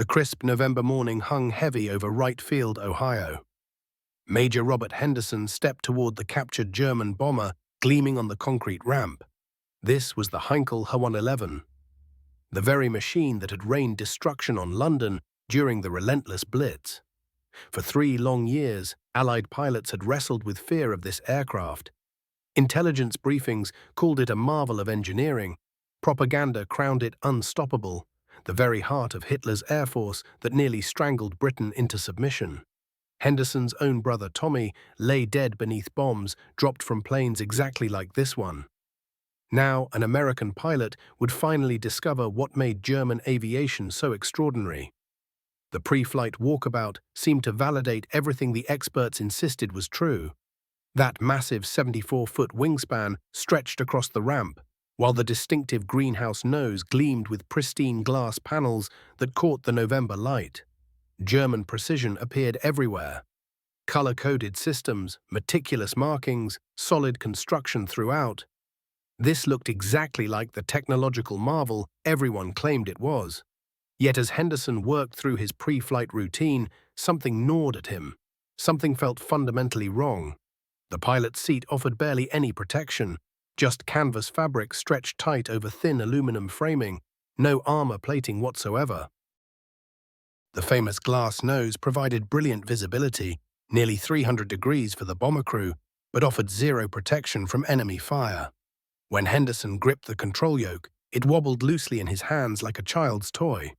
The crisp November morning hung heavy over Wright Field, Ohio. Major Robert Henderson stepped toward the captured German bomber gleaming on the concrete ramp. This was the Heinkel He, the very machine that had rained destruction on London during the relentless Blitz. For 3 long years, Allied pilots had wrestled with fear of this aircraft. Intelligence briefings called it a marvel of engineering. Propaganda crowned it unstoppable, the very heart of Hitler's air force that nearly strangled Britain into submission. Henderson's own brother Tommy lay dead beneath bombs dropped from planes exactly like this one. Now, an American pilot would finally discover what made German aviation so extraordinary. The pre-flight walkabout seemed to validate everything the experts insisted was true. That massive 74-foot wingspan stretched across the ramp, while the distinctive greenhouse nose gleamed with pristine glass panels that caught the November light. German precision appeared everywhere. Color-coded systems, meticulous markings, solid construction throughout. This looked exactly like the technological marvel everyone claimed it was. Yet as Henderson worked through his pre-flight routine, something gnawed at him. Something felt fundamentally wrong. The pilot's seat offered barely any protection, just canvas fabric stretched tight over thin aluminum framing, no armor plating whatsoever. The famous glass nose provided brilliant visibility, nearly 300 degrees for the bomber crew, but offered zero protection from enemy fire. When Henderson gripped the control yoke, it wobbled loosely in his hands like a child's toy.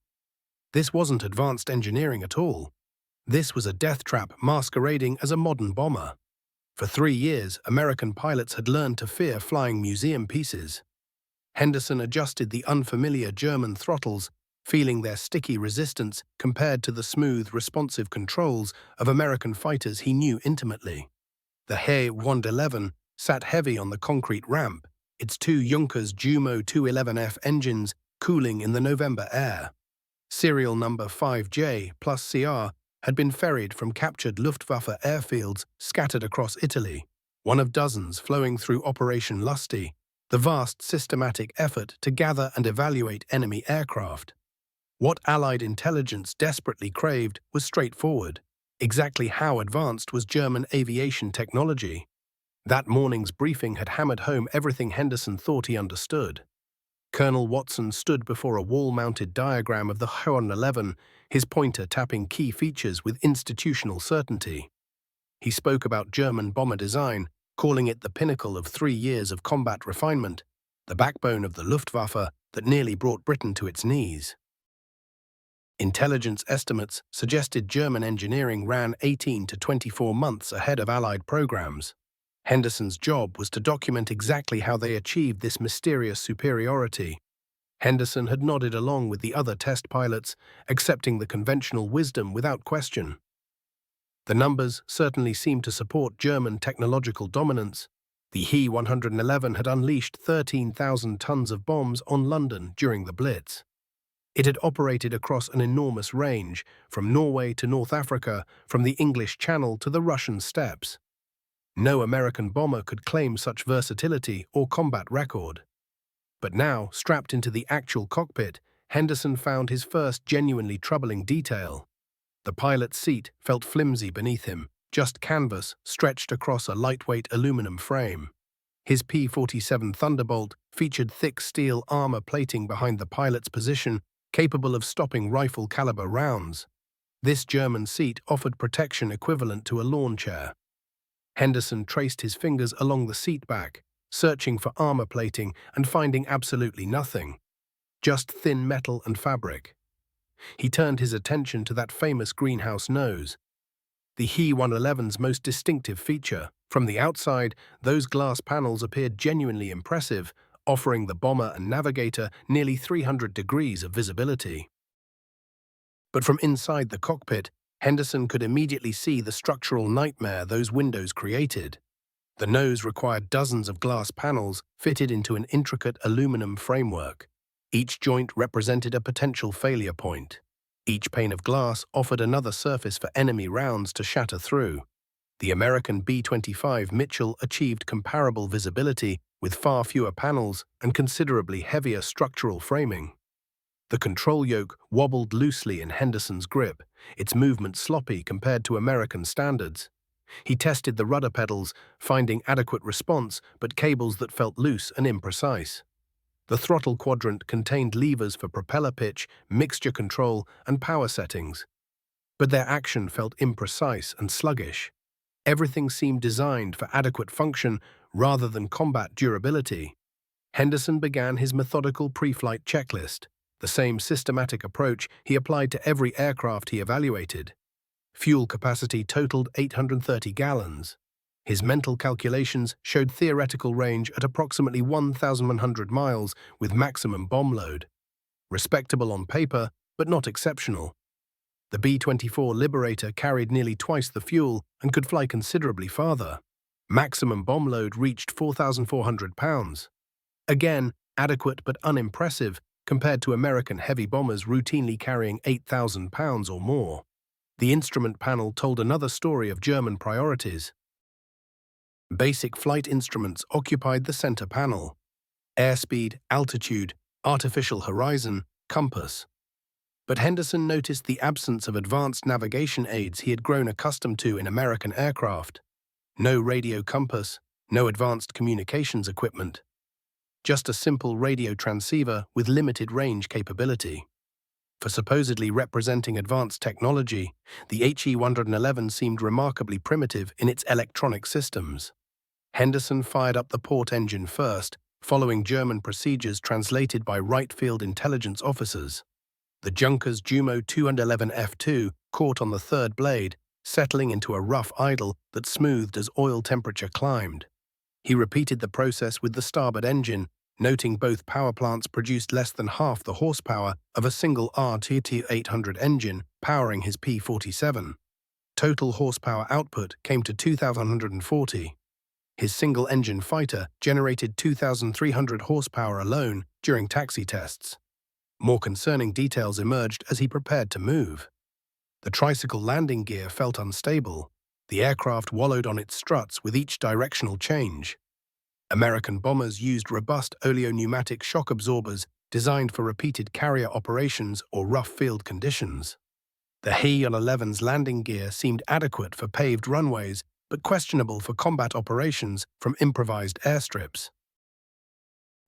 This wasn't advanced engineering at all. This was a death trap masquerading as a modern bomber. For 3 years, American pilots had learned to fear flying museum pieces. Henderson adjusted the unfamiliar German throttles, feeling their sticky resistance compared to the smooth, responsive controls of American fighters he knew intimately. The He 111 sat heavy on the concrete ramp, its 2 Junkers Jumo 211F engines cooling in the November air. Serial number 5J plus CR had been ferried from captured Luftwaffe airfields scattered across Italy, one of dozens flowing through Operation Lusty, the vast systematic effort to gather and evaluate enemy aircraft. What Allied intelligence desperately craved was straightforward. Exactly how advanced was German aviation technology? That morning's briefing had hammered home everything Henderson thought he understood. Colonel Watson stood before a wall-mounted diagram of the He-111, his pointer tapping key features with institutional certainty. He spoke about German bomber design, calling it the pinnacle of 3 years of combat refinement, the backbone of the Luftwaffe that nearly brought Britain to its knees. Intelligence estimates suggested German engineering ran 18 to 24 months ahead of Allied programs. Henderson's job was to document exactly how they achieved this mysterious superiority. Henderson had nodded along with the other test pilots, accepting the conventional wisdom without question. The numbers certainly seemed to support German technological dominance. The He-111 had unleashed 13,000 tons of bombs on London during the Blitz. It had operated across an enormous range, from Norway to North Africa, from the English Channel to the Russian steppes. No American bomber could claim such versatility or combat record. But now, strapped into the actual cockpit, Henderson found his first genuinely troubling detail. The pilot's seat felt flimsy beneath him, just canvas stretched across a lightweight aluminum frame. His P-47 Thunderbolt featured thick steel armor plating behind the pilot's position, capable of stopping rifle-caliber rounds. This German seat offered protection equivalent to a lawn chair. Henderson traced his fingers along the seat back, searching for armor plating and finding absolutely nothing. Just thin metal and fabric. He turned his attention to that famous greenhouse nose. The He-111's most distinctive feature. From the outside, those glass panels appeared genuinely impressive, offering the bomber and navigator nearly 300 degrees of visibility. But from inside the cockpit, Henderson could immediately see the structural nightmare those windows created. The nose required dozens of glass panels fitted into an intricate aluminum framework. Each joint represented a potential failure point. Each pane of glass offered another surface for enemy rounds to shatter through. The American B-25 Mitchell achieved comparable visibility with far fewer panels and considerably heavier structural framing. The control yoke wobbled loosely in Henderson's grip, its movement sloppy compared to American standards. He tested the rudder pedals, finding adequate response, but cables that felt loose and imprecise. The throttle quadrant contained levers for propeller pitch, mixture control, and power settings. But their action felt imprecise and sluggish. Everything seemed designed for adequate function rather than combat durability. Henderson began his methodical pre-flight checklist, the same systematic approach he applied to every aircraft he evaluated. Fuel capacity totaled 830 gallons. His mental calculations showed theoretical range at approximately 1,100 miles with maximum bomb load. Respectable on paper, but not exceptional. The B-24 Liberator carried nearly twice the fuel and could fly considerably farther. Maximum bomb load reached 4,400 pounds. Again, adequate but unimpressive compared to American heavy bombers routinely carrying 8,000 pounds or more. The instrument panel told another story of German priorities. Basic flight instruments occupied the center panel: airspeed, altitude, artificial horizon, compass. But Henderson noticed the absence of advanced navigation aids he had grown accustomed to in American aircraft. No radio compass, no advanced communications equipment. Just a simple radio transceiver with limited range capability. For supposedly representing advanced technology, the HE-111 seemed remarkably primitive in its electronic systems. Henderson fired up the port engine first, following German procedures translated by Wright Field intelligence officers. The Junkers Jumo 211 F2 caught on the third blade, settling into a rough idle that smoothed as oil temperature climbed. He repeated the process with the starboard engine, noting both power plants produced less than half the horsepower of a single RT-800 engine powering his P-47. Total horsepower output came to 2,140. His single-engine fighter generated 2,300 horsepower alone during taxi tests. More concerning details emerged as he prepared to move. The tricycle landing gear felt unstable. The aircraft wallowed on its struts with each directional change. American bombers used robust oleo-pneumatic shock absorbers designed for repeated carrier operations or rough field conditions. The He-11's landing gear seemed adequate for paved runways, but questionable for combat operations from improvised airstrips.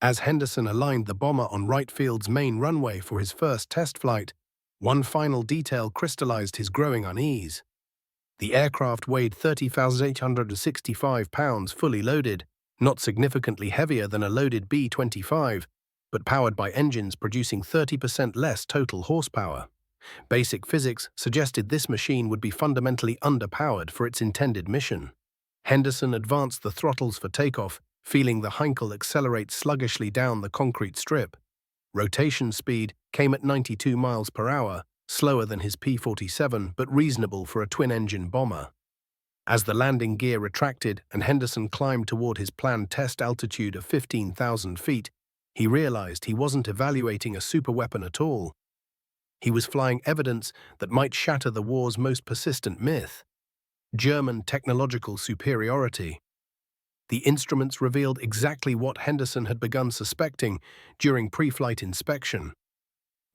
As Henderson aligned the bomber on Wright Field's main runway for his first test flight, one final detail crystallized his growing unease. The aircraft weighed 30,865 pounds fully loaded, not significantly heavier than a loaded B-25, but powered by engines producing 30% less total horsepower. Basic physics suggested this machine would be fundamentally underpowered for its intended mission. Henderson advanced the throttles for takeoff, feeling the Heinkel accelerate sluggishly down the concrete strip. Rotation speed came at 92 miles per hour, slower than his P-47 but reasonable for a twin-engine bomber. As the landing gear retracted and Henderson climbed toward his planned test altitude of 15,000 feet, he realized he wasn't evaluating a superweapon at all. He was flying evidence that might shatter the war's most persistent myth: German technological superiority. The instruments revealed exactly what Henderson had begun suspecting during pre-flight inspection.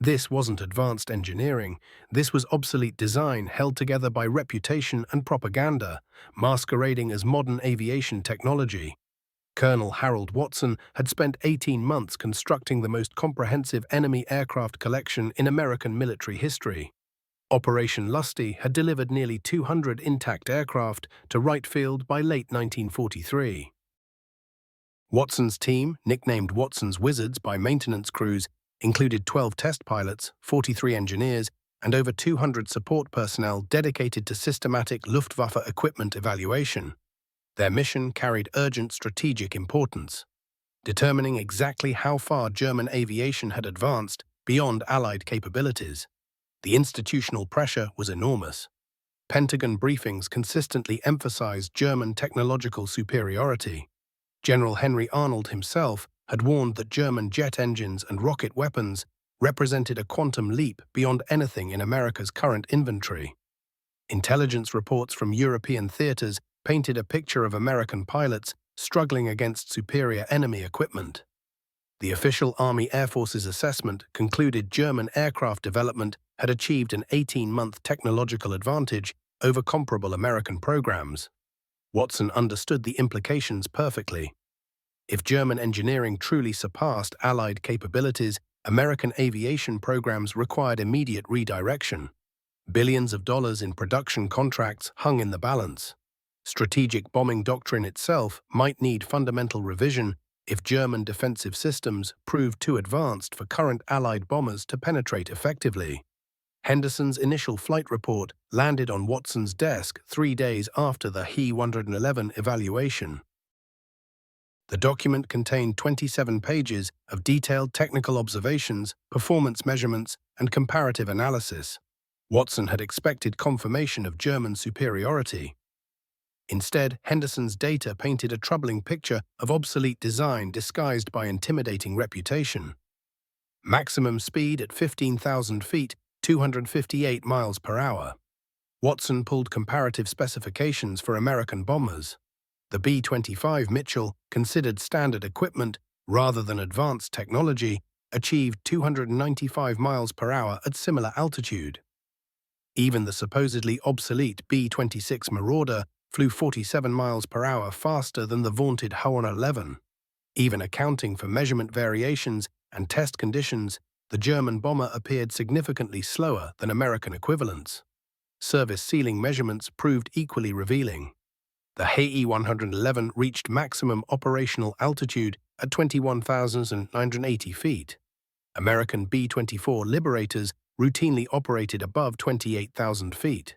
This wasn't advanced engineering, this was obsolete design held together by reputation and propaganda, masquerading as modern aviation technology. Colonel Harold Watson had spent 18 months constructing the most comprehensive enemy aircraft collection in American military history. Operation Lusty had delivered nearly 200 intact aircraft to Wright Field by late 1943. Watson's team, nicknamed Watson's Wizards by maintenance crews, included 12 test pilots, 43 engineers, and over 200 support personnel dedicated to systematic Luftwaffe equipment evaluation. Their mission carried urgent strategic importance, determining exactly how far German aviation had advanced beyond Allied capabilities. The institutional pressure was enormous. Pentagon briefings consistently emphasized German technological superiority. General Henry Arnold himself had warned that German jet engines and rocket weapons represented a quantum leap beyond anything in America's current inventory. Intelligence reports from European theaters painted a picture of American pilots struggling against superior enemy equipment. The official Army Air Force's assessment concluded German aircraft development had achieved an 18-month technological advantage over comparable American programs. Watson understood the implications perfectly. If German engineering truly surpassed Allied capabilities, American aviation programs required immediate redirection. Billions of dollars in production contracts hung in the balance. Strategic bombing doctrine itself might need fundamental revision if German defensive systems proved too advanced for current Allied bombers to penetrate effectively. Henderson's initial flight report landed on Watson's desk 3 days after the He 111 evaluation. The document contained 27 pages of detailed technical observations, performance measurements, and comparative analysis. Watson had expected confirmation of German superiority. Instead, Henderson's data painted a troubling picture of obsolete design disguised by intimidating reputation. Maximum speed at 15,000 feet, 258 miles per hour. Watson pulled comparative specifications for American bombers. The B-25 Mitchell, considered standard equipment rather than advanced technology, achieved 295 miles per hour at similar altitude. Even the supposedly obsolete B-26 Marauder flew 47 miles per hour faster than the vaunted He 111. Even accounting for measurement variations and test conditions, the German bomber appeared significantly slower than American equivalents. Service ceiling measurements proved equally revealing. The He 111 reached maximum operational altitude at 21,980 feet. American B-24 Liberators routinely operated above 28,000 feet.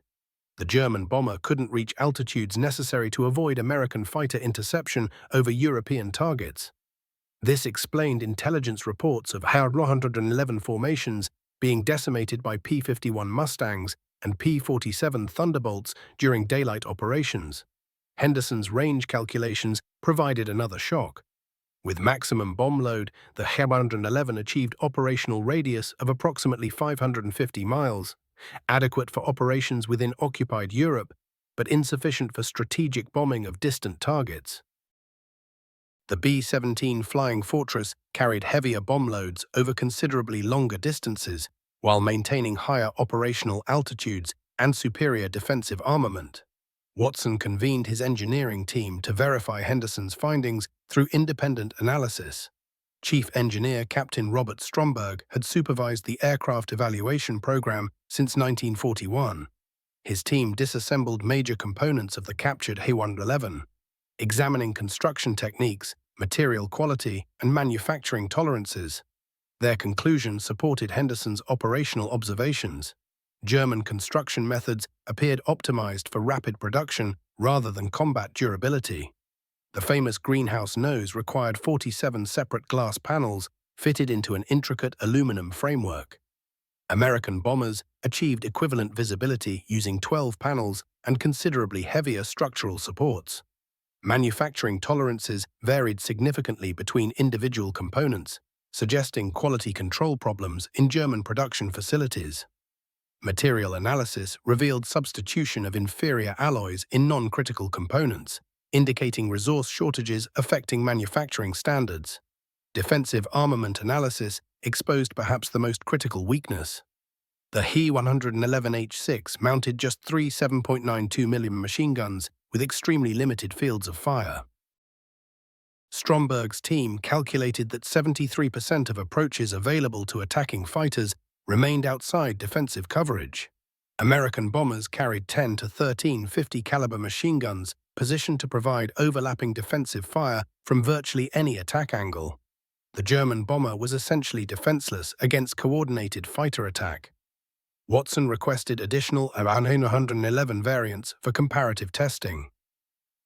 The German bomber couldn't reach altitudes necessary to avoid American fighter interception over European targets. This explained intelligence reports of He 111 formations being decimated by P-51 Mustangs and P-47 Thunderbolts during daylight operations. Henderson's range calculations provided another shock. With maximum bomb load, the He 111 achieved operational radius of approximately 550 miles, adequate for operations within occupied Europe, but insufficient for strategic bombing of distant targets. The B-17 Flying Fortress carried heavier bomb loads over considerably longer distances, while maintaining higher operational altitudes and superior defensive armament. Watson convened his engineering team to verify Henderson's findings through independent analysis. Chief Engineer Captain Robert Stromberg had supervised the aircraft evaluation program since 1941. His team disassembled major components of the captured He 111, examining construction techniques, material quality, and manufacturing tolerances. Their conclusions supported Henderson's operational observations. German construction methods appeared optimized for rapid production rather than combat durability. The famous greenhouse nose required 47 separate glass panels fitted into an intricate aluminum framework. American bombers achieved equivalent visibility using 12 panels and considerably heavier structural supports. Manufacturing tolerances varied significantly between individual components, suggesting quality control problems in German production facilities. Material analysis revealed substitution of inferior alloys in non-critical components, indicating resource shortages affecting manufacturing standards. Defensive armament analysis exposed perhaps the most critical weakness. The He 111H6 mounted just 3 7.92 mm machine guns with extremely limited fields of fire. Stromberg's team calculated that 73% of approaches available to attacking fighters remained outside defensive coverage. American bombers carried 10 to 13 50-caliber machine guns positioned to provide overlapping defensive fire from virtually any attack angle. The German bomber was essentially defenseless against coordinated fighter attack. Watson requested additional He 111 variants for comparative testing.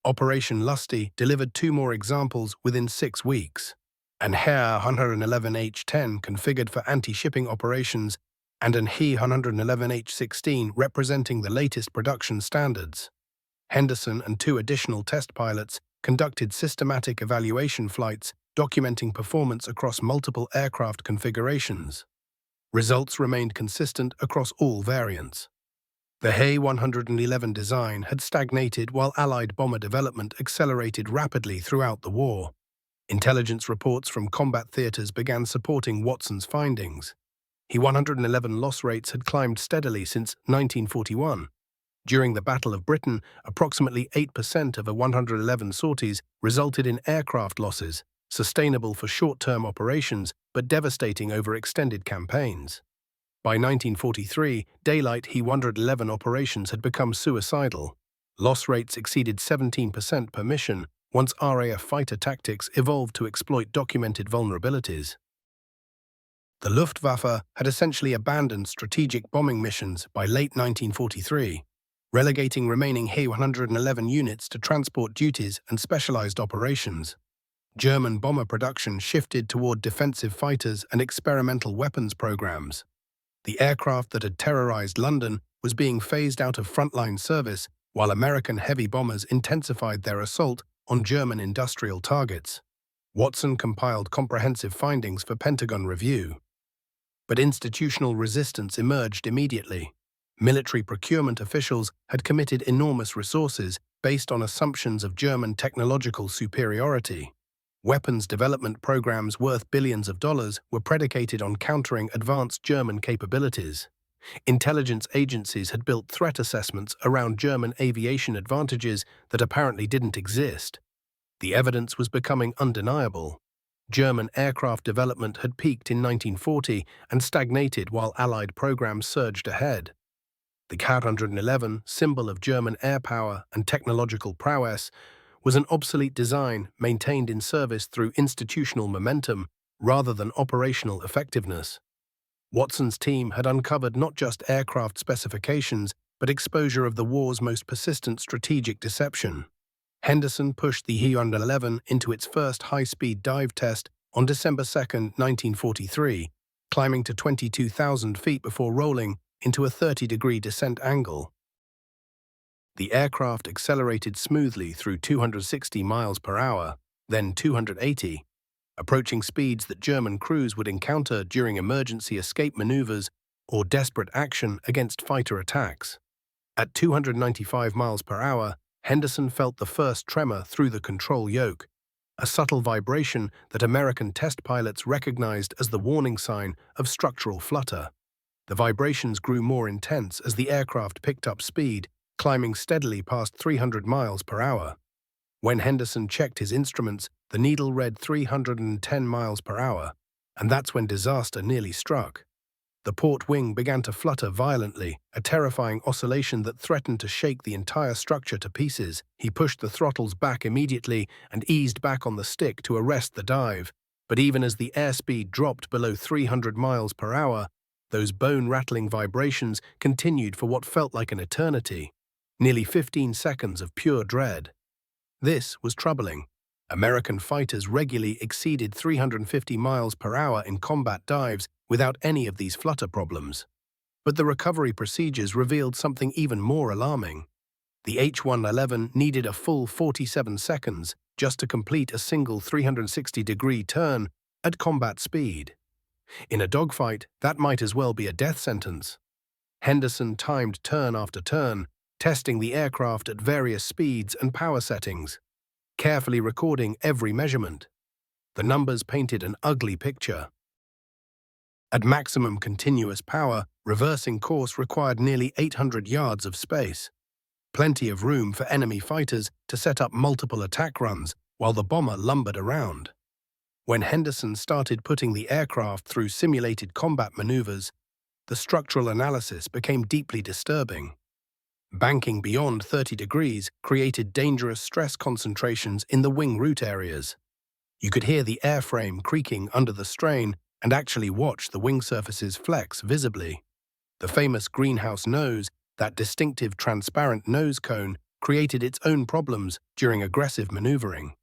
Operation Lusty delivered 2 more examples within 6 weeks. An He 111H10 configured for anti-shipping operations, and an He 111H16 representing the latest production standards. Henderson and 2 additional test pilots conducted systematic evaluation flights documenting performance across multiple aircraft configurations. Results remained consistent across all variants. The He 111 design had stagnated while Allied bomber development accelerated rapidly throughout the war. Intelligence reports from combat theaters began supporting Watson's findings. He 111 loss rates had climbed steadily since 1941. During the Battle of Britain, approximately 8% of a 111 sorties resulted in aircraft losses, sustainable for short-term operations but devastating over extended campaigns. By 1943, daylight He 111 operations had become suicidal. Loss rates exceeded 17% per mission, once RAF fighter tactics evolved to exploit documented vulnerabilities. The Luftwaffe had essentially abandoned strategic bombing missions by late 1943, relegating remaining He 111 units to transport duties and specialized operations. German bomber production shifted toward defensive fighters and experimental weapons programs. The aircraft that had terrorized London was being phased out of frontline service, while American heavy bombers intensified their assault on German industrial targets. Watson compiled comprehensive findings for Pentagon review. But institutional resistance emerged immediately. Military procurement officials had committed enormous resources based on assumptions of German technological superiority. Weapons development programs worth billions of dollars were predicated on countering advanced German capabilities. Intelligence agencies had built threat assessments around German aviation advantages that apparently didn't exist. The evidence was becoming undeniable. German aircraft development had peaked in 1940 and stagnated while Allied programs surged ahead. The K-111, symbol of German air power and technological prowess, was an obsolete design maintained in service through institutional momentum rather than operational effectiveness. Watson's team had uncovered not just aircraft specifications, but exposure of the war's most persistent strategic deception. Henderson pushed the He 111 into its first high-speed dive test on December 2, 1943, climbing to 22,000 feet before rolling into a 30-degree descent angle. The aircraft accelerated smoothly through 260 miles per hour, then 280, approaching speeds that German crews would encounter during emergency escape maneuvers or desperate action against fighter attacks. At 295 miles per hour, Henderson felt the first tremor through the control yoke, a subtle vibration that American test pilots recognized as the warning sign of structural flutter. The vibrations grew more intense as the aircraft picked up speed, climbing steadily past 300 miles per hour. When Henderson checked his instruments, the needle read 310 miles per hour, and that's when disaster nearly struck. The port wing began to flutter violently, a terrifying oscillation that threatened to shake the entire structure to pieces. He pushed the throttles back immediately and eased back on the stick to arrest the dive. But even as the airspeed dropped below 300 miles per hour, those bone-rattling vibrations continued for what felt like an eternity. Nearly 15 seconds of pure dread. This was troubling. American fighters regularly exceeded 350 miles per hour in combat dives without any of these flutter problems. But the recovery procedures revealed something even more alarming. The H-111 needed a full 47 seconds just to complete a single 360-degree turn at combat speed. In a dogfight, that might as well be a death sentence. Henderson timed turn after turn, testing the aircraft at various speeds and power settings, carefully recording every measurement. The numbers painted an ugly picture. At maximum continuous power, reversing course required nearly 800 yards of space. Plenty of room for enemy fighters to set up multiple attack runs while the bomber lumbered around. When Henderson started putting the aircraft through simulated combat maneuvers, the structural analysis became deeply disturbing. Banking beyond 30 degrees created dangerous stress concentrations in the wing root areas. You could hear the airframe creaking under the strain and actually watch the wing surfaces flex visibly. The famous greenhouse nose, that distinctive transparent nose cone, created its own problems during aggressive maneuvering.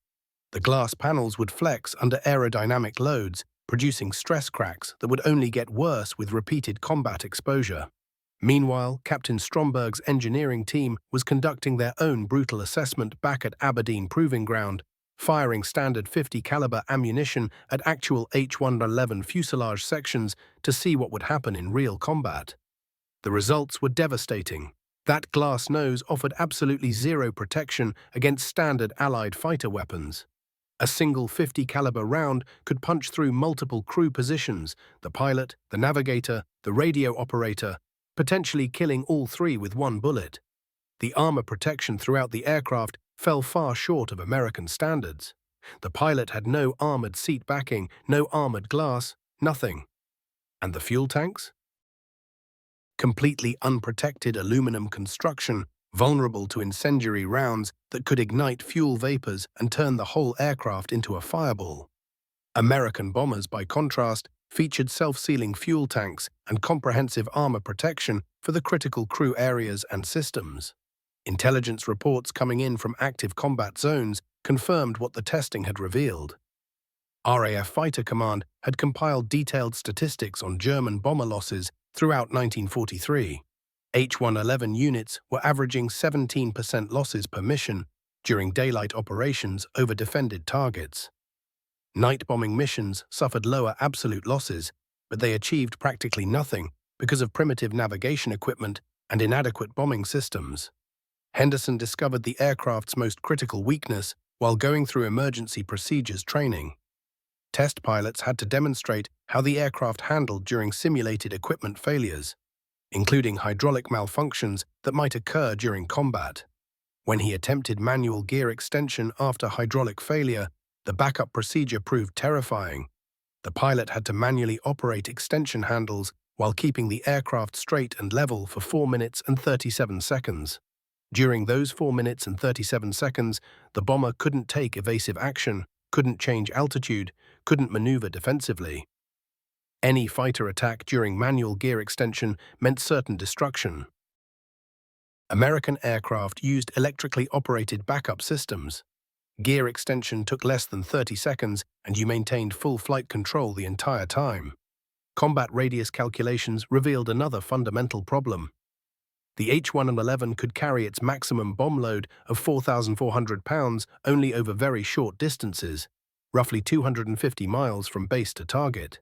The glass panels would flex under aerodynamic loads, producing stress cracks that would only get worse with repeated combat exposure. Meanwhile, Captain Stromberg's engineering team was conducting their own brutal assessment back at Aberdeen Proving Ground, firing standard .50 caliber ammunition at actual H-111 fuselage sections to see what would happen in real combat. The results were devastating. That glass nose offered absolutely zero protection against standard Allied fighter weapons. A single 50 caliber round could punch through multiple crew positions, the pilot, the navigator, the radio operator, potentially killing all three with one bullet. The armor protection throughout the aircraft fell far short of American standards. The pilot had no armored seat backing, no armored glass, nothing. And the fuel tanks? Completely unprotected aluminum construction, vulnerable to incendiary rounds that could ignite fuel vapors and turn the whole aircraft into a fireball. American bombers, by contrast, featured self-sealing fuel tanks and comprehensive armor protection for the critical crew areas and systems. Intelligence reports coming in from active combat zones confirmed what the testing had revealed. RAF Fighter Command had compiled detailed statistics on German bomber losses throughout 1943. H-111 units were averaging 17% losses per mission during daylight operations over defended targets. Night bombing missions suffered lower absolute losses, but they achieved practically nothing because of primitive navigation equipment and inadequate bombing systems. Henderson discovered the aircraft's most critical weakness while going through emergency procedures training. Test pilots had to demonstrate how the aircraft handled during simulated equipment failures, including hydraulic malfunctions that might occur during combat. When he attempted manual gear extension after hydraulic failure, the backup procedure proved terrifying. The pilot had to manually operate extension handles while keeping the aircraft straight and level for 4 minutes and 37 seconds. During those 4 minutes and 37 seconds, the bomber couldn't take evasive action, couldn't change altitude, couldn't maneuver defensively. Any fighter attack during manual gear extension meant certain destruction. American aircraft used electrically operated backup systems. Gear extension took less than 30 seconds and you maintained full flight control the entire time. Combat radius calculations revealed another fundamental problem. The H-111 could carry its maximum bomb load of 4,400 pounds only over very short distances, roughly 250 miles from base to target.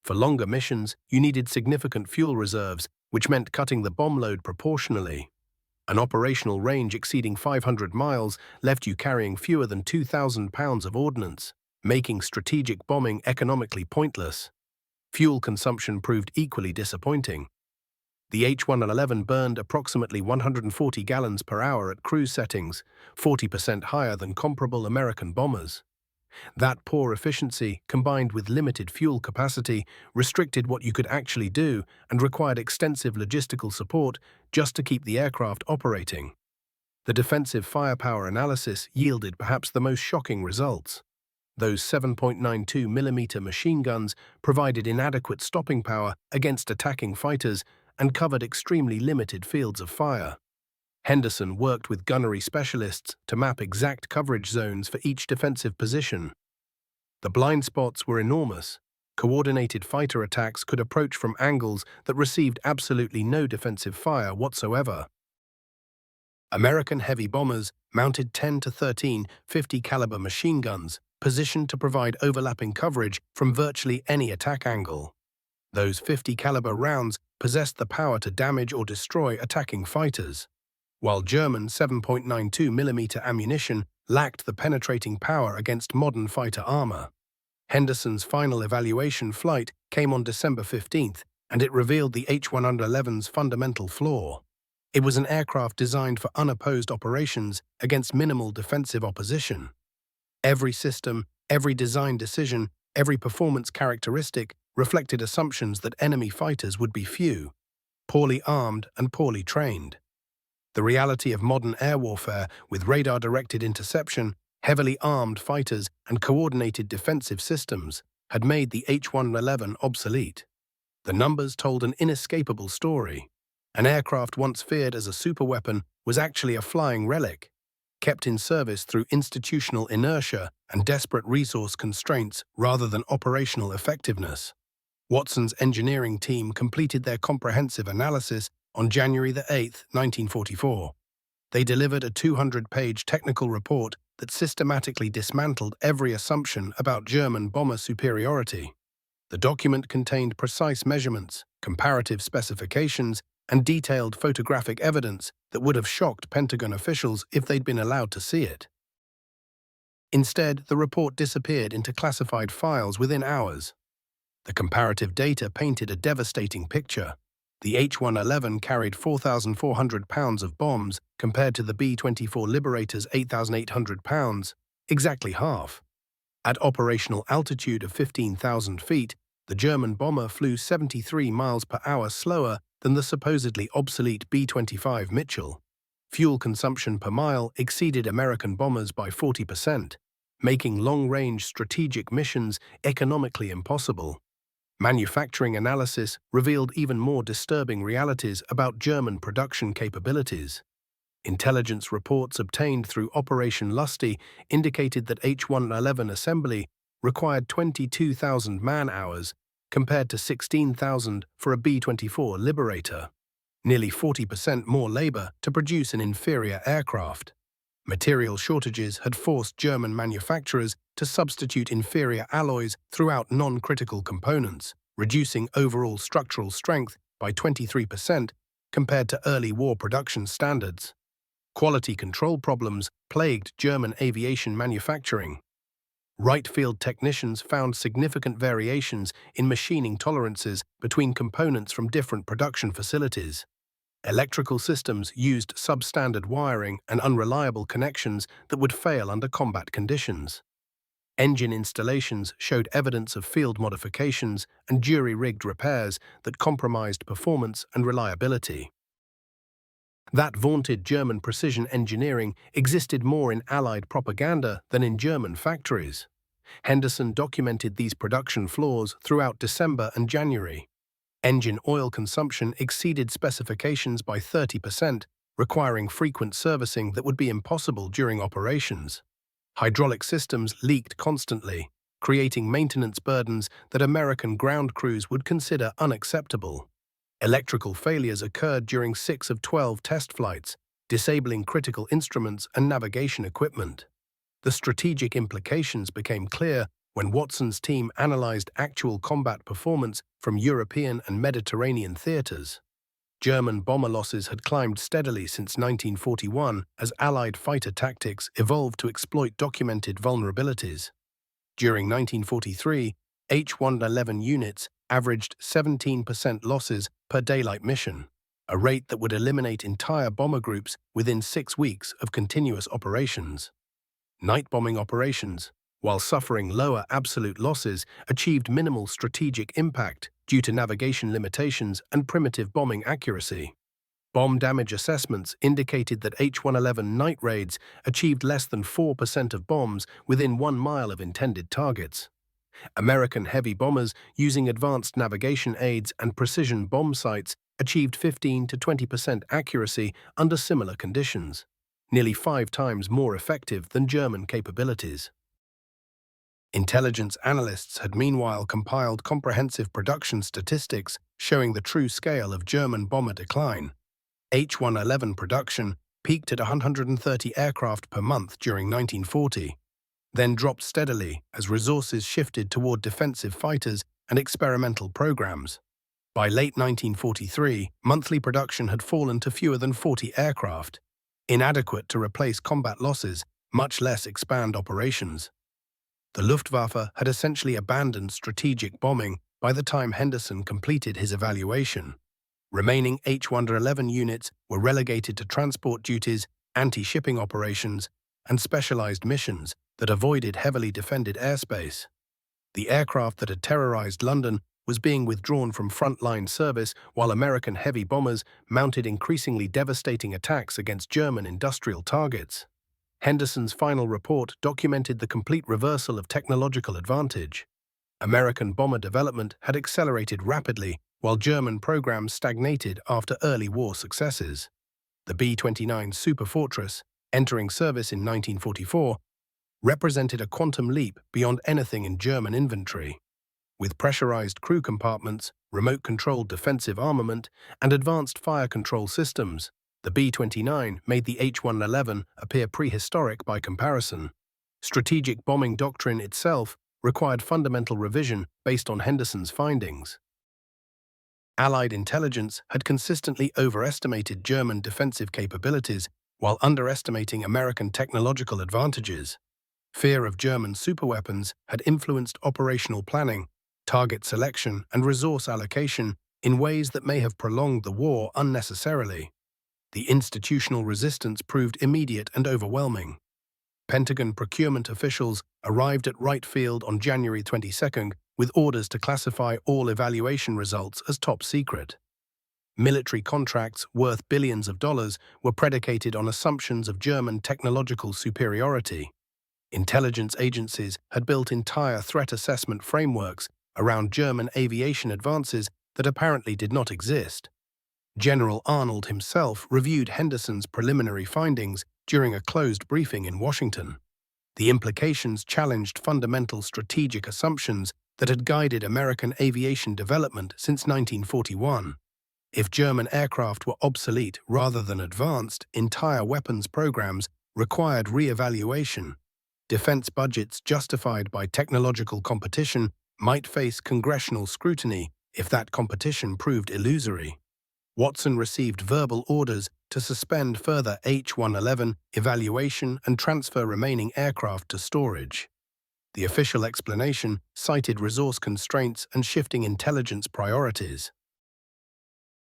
For longer missions, you needed significant fuel reserves, which meant cutting the bomb load proportionally. An operational range exceeding 500 miles left you carrying fewer than 2,000 pounds of ordnance, making strategic bombing economically pointless. Fuel consumption proved equally disappointing. The H-111 burned approximately 140 gallons per hour at cruise settings, 40% higher than comparable American bombers. That poor efficiency, combined with limited fuel capacity, restricted what you could actually do and required extensive logistical support just to keep the aircraft operating. The defensive firepower analysis yielded perhaps the most shocking results. Those 7.92mm machine guns provided inadequate stopping power against attacking fighters and covered extremely limited fields of fire. Henderson worked with gunnery specialists to map exact coverage zones for each defensive position. The blind spots were enormous. Coordinated fighter attacks could approach from angles that received absolutely no defensive fire whatsoever. American heavy bombers mounted 10 to 13 50-caliber machine guns, positioned to provide overlapping coverage from virtually any attack angle. Those 50-caliber rounds possessed the power to damage or destroy attacking fighters, while German 7.92mm ammunition lacked the penetrating power against modern fighter armor. Henderson's final evaluation flight came on December 15th, and it revealed the H-111's fundamental flaw. It was an aircraft designed for unopposed operations against minimal defensive opposition. Every system, every design decision, every performance characteristic reflected assumptions that enemy fighters would be few, poorly armed and poorly trained. The reality of modern air warfare, with radar-directed interception, heavily armed fighters, and coordinated defensive systems, had made the H-111 obsolete. The numbers told an inescapable story. An aircraft once feared as a superweapon was actually a flying relic, kept in service through institutional inertia and desperate resource constraints rather than operational effectiveness. Watson's engineering team completed their comprehensive analysis on January 8, 1944. They delivered a 200-page technical report that systematically dismantled every assumption about German bomber superiority. The document contained precise measurements, comparative specifications, and detailed photographic evidence that would have shocked Pentagon officials if they'd been allowed to see it. Instead, the report disappeared into classified files within hours. The comparative data painted a devastating picture. The H-111 carried 4,400 pounds of bombs compared to the B-24 Liberator's 8,800 pounds, exactly half. At operational altitude of 15,000 feet, the German bomber flew 73 miles per hour slower than the supposedly obsolete B-25 Mitchell. Fuel consumption per mile exceeded American bombers by 40%, making long-range strategic missions economically impossible. Manufacturing analysis revealed even more disturbing realities about German production capabilities. Intelligence reports obtained through Operation Lusty indicated that H-111 assembly required 22,000 man-hours compared to 16,000 for a B-24 Liberator. Nearly 40% more labor to produce an inferior aircraft. Material shortages had forced German manufacturers to substitute inferior alloys throughout non-critical components, reducing overall structural strength by 23% compared to early war production standards. Quality control problems plagued German aviation manufacturing. Wright field technicians found significant variations in machining tolerances between components from different production facilities. Electrical systems used substandard wiring and unreliable connections that would fail under combat conditions. Engine installations showed evidence of field modifications and jury-rigged repairs that compromised performance and reliability. That vaunted German precision engineering existed more in Allied propaganda than in German factories. Henderson documented these production flaws throughout December and January. Engine oil consumption exceeded specifications by 30%, requiring frequent servicing that would be impossible during operations. Hydraulic systems leaked constantly, creating maintenance burdens that American ground crews would consider unacceptable. Electrical failures occurred during 6 of 12 test flights, disabling critical instruments and navigation equipment. The strategic implications became clear when Watson's team analyzed actual combat performance from European and Mediterranean theaters. German bomber losses had climbed steadily since 1941 as Allied fighter tactics evolved to exploit documented vulnerabilities. During 1943, H-111 units averaged 17% losses per daylight mission, a rate that would eliminate entire bomber groups within 6 weeks of continuous operations. Night bombing operations, while suffering lower absolute losses, achieved minimal strategic impact due to navigation limitations and primitive bombing accuracy. Bomb damage assessments indicated that H-111 night raids achieved less than 4% of bombs within 1 mile of intended targets. American heavy bombers using advanced navigation aids and precision bomb sights achieved 15 to 20% accuracy under similar conditions, nearly 5 times more effective than German capabilities. Intelligence analysts had meanwhile compiled comprehensive production statistics showing the true scale of German bomber decline. H-111 production peaked at 130 aircraft per month during 1940, then dropped steadily as resources shifted toward defensive fighters and experimental programs. By late 1943, monthly production had fallen to fewer than 40 aircraft, inadequate to replace combat losses, much less expand operations. The Luftwaffe had essentially abandoned strategic bombing by the time Henderson completed his evaluation. Remaining H-111 units were relegated to transport duties, anti-shipping operations, and specialized missions that avoided heavily defended airspace. The aircraft that had terrorized London was being withdrawn from frontline service while American heavy bombers mounted increasingly devastating attacks against German industrial targets. Henderson's final report documented the complete reversal of technological advantage. American bomber development had accelerated rapidly while German programs stagnated after early war successes. The B-29 Superfortress, entering service in 1944, represented a quantum leap beyond anything in German inventory. With pressurized crew compartments, remote-controlled defensive armament, and advanced fire control systems, the B-29 made the H-111 appear prehistoric by comparison. Strategic bombing doctrine itself required fundamental revision based on Henderson's findings. Allied intelligence had consistently overestimated German defensive capabilities while underestimating American technological advantages. Fear of German superweapons had influenced operational planning, target selection, and resource allocation in ways that may have prolonged the war unnecessarily. The institutional resistance proved immediate and overwhelming. Pentagon procurement officials arrived at Wright Field on January 22 with orders to classify all evaluation results as top secret. Military contracts worth billions of dollars were predicated on assumptions of German technological superiority. Intelligence agencies had built entire threat assessment frameworks around German aviation advances that apparently did not exist. General Arnold himself reviewed Henderson's preliminary findings during a closed briefing in Washington. The implications challenged fundamental strategic assumptions that had guided American aviation development since 1941. If German aircraft were obsolete rather than advanced, entire weapons programs required re-evaluation. Defense budgets justified by technological competition might face congressional scrutiny if that competition proved illusory. Watson received verbal orders to suspend further H-111 evaluation and transfer remaining aircraft to storage. The official explanation cited resource constraints and shifting intelligence priorities.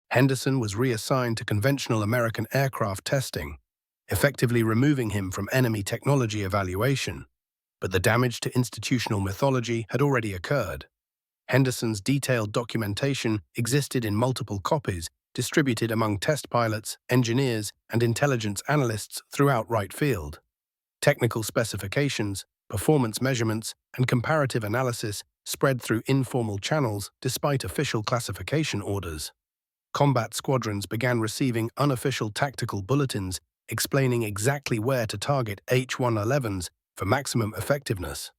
Henderson was reassigned to conventional American aircraft testing, effectively removing him from enemy technology evaluation. But the damage to institutional mythology had already occurred. Henderson's detailed documentation existed in multiple copies, distributed among test pilots, engineers, and intelligence analysts throughout Wright Field. Technical specifications, performance measurements, and comparative analysis spread through informal channels despite official classification orders. Combat squadrons began receiving unofficial tactical bulletins explaining exactly where to target H-111s for maximum effectiveness.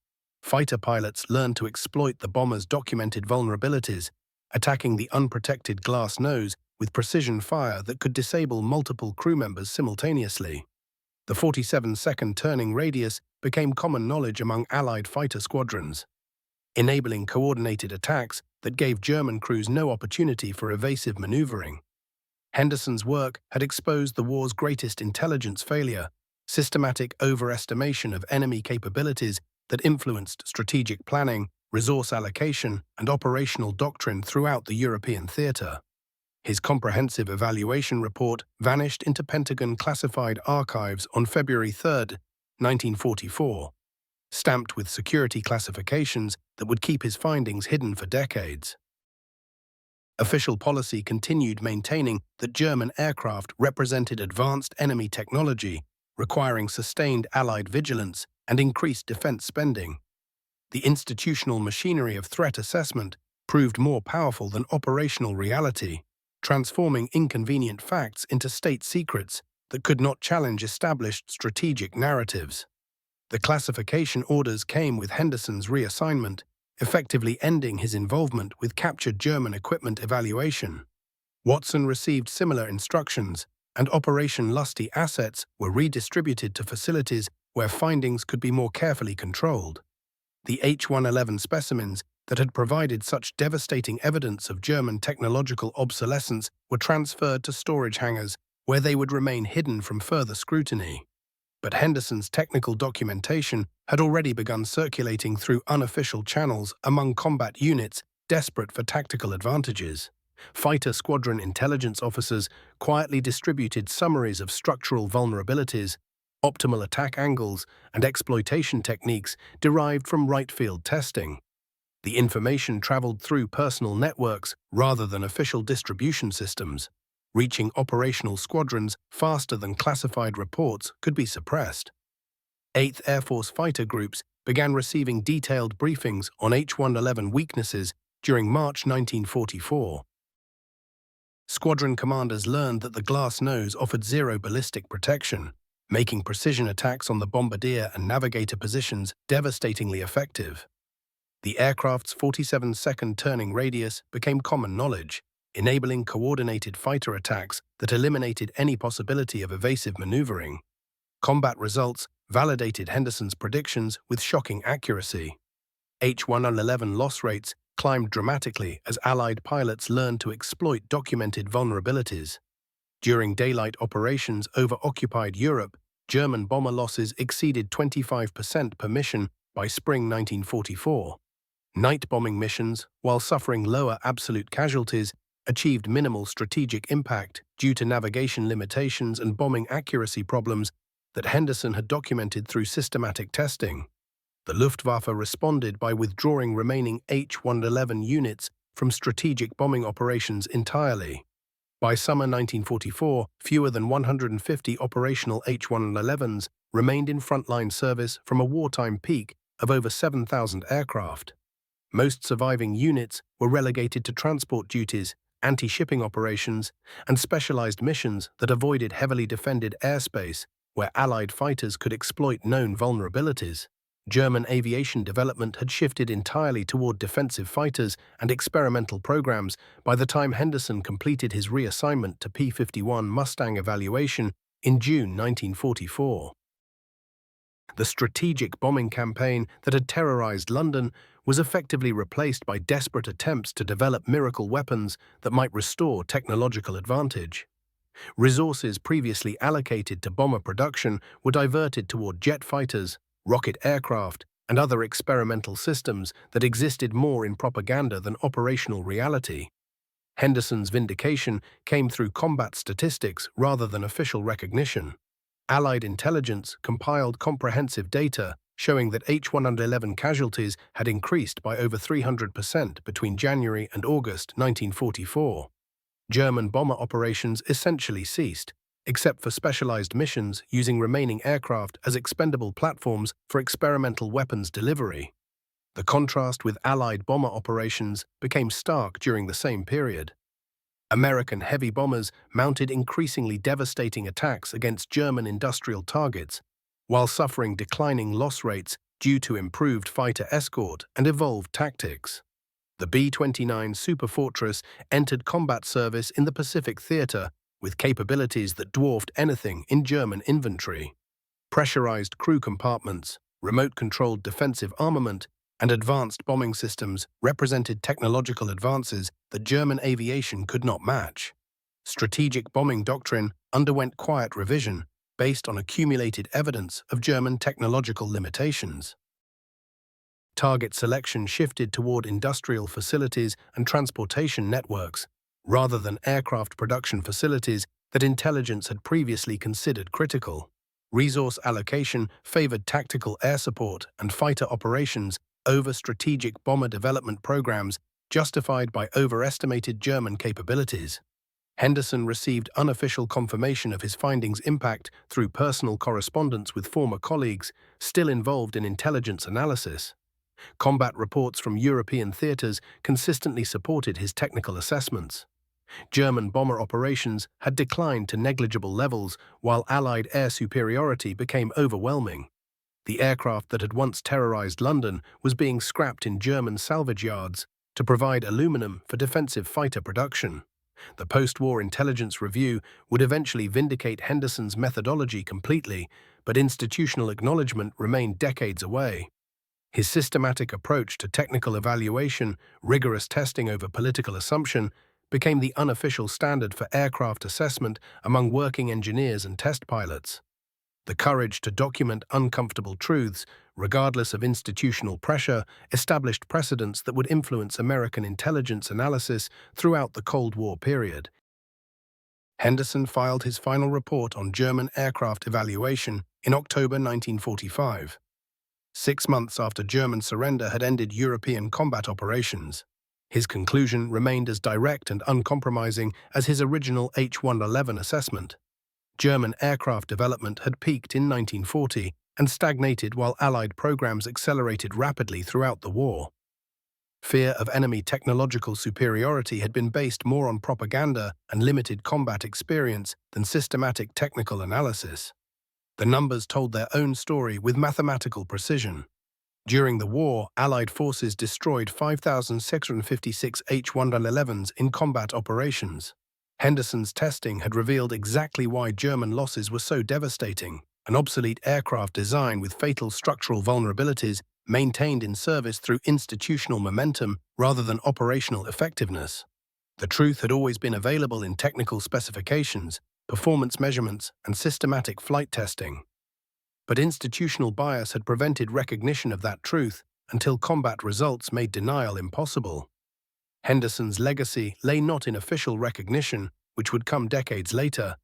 Fighter pilots learned to exploit the bomber's documented vulnerabilities, attacking the unprotected glass nose with precision fire that could disable multiple crew members simultaneously. The 47-second turning radius became common knowledge among Allied fighter squadrons, enabling coordinated attacks that gave German crews no opportunity for evasive maneuvering. Henderson's work had exposed the war's greatest intelligence failure, systematic overestimation of enemy capabilities that influenced strategic planning, resource allocation, and operational doctrine throughout the European theater. His comprehensive evaluation report vanished into Pentagon classified archives on February 3, 1944, stamped with security classifications that would keep his findings hidden for decades. Official policy continued maintaining that German aircraft represented advanced enemy technology, requiring sustained Allied vigilance and increased defense spending. The institutional machinery of threat assessment proved more powerful than operational reality, transforming inconvenient facts into state secrets that could not challenge established strategic narratives. The classification orders came with Henderson's reassignment, effectively ending his involvement with captured German equipment evaluation. Watson received similar instructions, and Operation Lusty assets were redistributed to facilities where findings could be more carefully controlled. The H-111 specimens that had provided such devastating evidence of German technological obsolescence were transferred to storage hangars, where they would remain hidden from further scrutiny. But Henderson's technical documentation had already begun circulating through unofficial channels among combat units desperate for tactical advantages. Fighter squadron intelligence officers quietly distributed summaries of structural vulnerabilities, optimal attack angles, and exploitation techniques derived from Wright Field testing. The information traveled through personal networks rather than official distribution systems, reaching operational squadrons faster than classified reports could be suppressed. 8th Air Force fighter groups began receiving detailed briefings on H-111 weaknesses during March 1944. Squadron commanders learned that the glass nose offered zero ballistic protection, making precision attacks on the bombardier and navigator positions devastatingly effective. The aircraft's 47-second turning radius became common knowledge, enabling coordinated fighter attacks that eliminated any possibility of evasive maneuvering. Combat results validated Henderson's predictions with shocking accuracy. H-111 loss rates climbed dramatically as Allied pilots learned to exploit documented vulnerabilities. During daylight operations over occupied Europe, German bomber losses exceeded 25% per mission by spring 1944. Night bombing missions, while suffering lower absolute casualties, achieved minimal strategic impact due to navigation limitations and bombing accuracy problems that Henderson had documented through systematic testing. The Luftwaffe responded by withdrawing remaining H-111 units from strategic bombing operations entirely. By summer 1944, fewer than 150 operational H-111s remained in frontline service from a wartime peak of over 7,000 aircraft. Most surviving units were relegated to transport duties, anti-shipping operations, and specialized missions that avoided heavily defended airspace where Allied fighters could exploit known vulnerabilities. German aviation development had shifted entirely toward defensive fighters and experimental programs by the time Henderson completed his reassignment to P-51 Mustang evaluation in June 1944. The strategic bombing campaign that had terrorized London was effectively replaced by desperate attempts to develop miracle weapons that might restore technological advantage. Resources previously allocated to bomber production were diverted toward jet fighters, rocket aircraft, and other experimental systems that existed more in propaganda than operational reality. Henderson's vindication came through combat statistics rather than official recognition. Allied intelligence compiled comprehensive data showing that H-111 casualties had increased by over 300% between January and August 1944. German bomber operations essentially ceased, except for specialized missions using remaining aircraft as expendable platforms for experimental weapons delivery. The contrast with Allied bomber operations became stark during the same period. American heavy bombers mounted increasingly devastating attacks against German industrial targets, while suffering declining loss rates due to improved fighter escort and evolved tactics. The B-29 Superfortress entered combat service in the Pacific Theater with capabilities that dwarfed anything in German inventory. Pressurized crew compartments, remote-controlled defensive armament, and advanced bombing systems represented technological advances that German aviation could not match. Strategic bombing doctrine underwent quiet revision based on accumulated evidence of German technological limitations. Target selection shifted toward industrial facilities and transportation networks, rather than aircraft production facilities that intelligence had previously considered critical. Resource allocation favored tactical air support and fighter operations over strategic bomber development programs justified by overestimated German capabilities. Henderson received unofficial confirmation of his findings' impact through personal correspondence with former colleagues still involved in intelligence analysis. Combat reports from European theaters consistently supported his technical assessments. German bomber operations had declined to negligible levels while Allied air superiority became overwhelming. The aircraft that had once terrorized London was being scrapped in German salvage yards to provide aluminum for defensive fighter production. The post-war intelligence review would eventually vindicate Henderson's methodology completely, but institutional acknowledgement remained decades away. His systematic approach to technical evaluation, rigorous testing over political assumption, became the unofficial standard for aircraft assessment among working engineers and test pilots. The courage to document uncomfortable truths, regardless of institutional pressure, established precedents that would influence American intelligence analysis throughout the Cold War period. Henderson filed his final report on German aircraft evaluation in October 1945, 6 months after German surrender had ended European combat operations. His conclusion remained as direct and uncompromising as his original H-111 assessment. German aircraft development had peaked in 1940 and stagnated while Allied programs accelerated rapidly throughout the war. Fear of enemy technological superiority had been based more on propaganda and limited combat experience than systematic technical analysis. The numbers told their own story with mathematical precision. During the war, Allied forces destroyed 5,656 H-111s in combat operations. Henderson's testing had revealed exactly why German losses were so devastating: an obsolete aircraft design with fatal structural vulnerabilities maintained in service through institutional momentum rather than operational effectiveness. The truth had always been available in technical specifications, performance measurements, and systematic flight testing. But institutional bias had prevented recognition of that truth until combat results made denial impossible. Henderson's legacy lay not in official recognition, which would come decades later,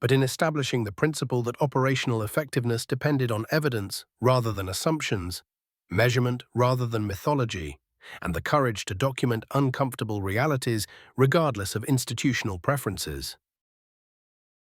but in establishing the principle that operational effectiveness depended on evidence rather than assumptions, measurement rather than mythology, and the courage to document uncomfortable realities regardless of institutional preferences.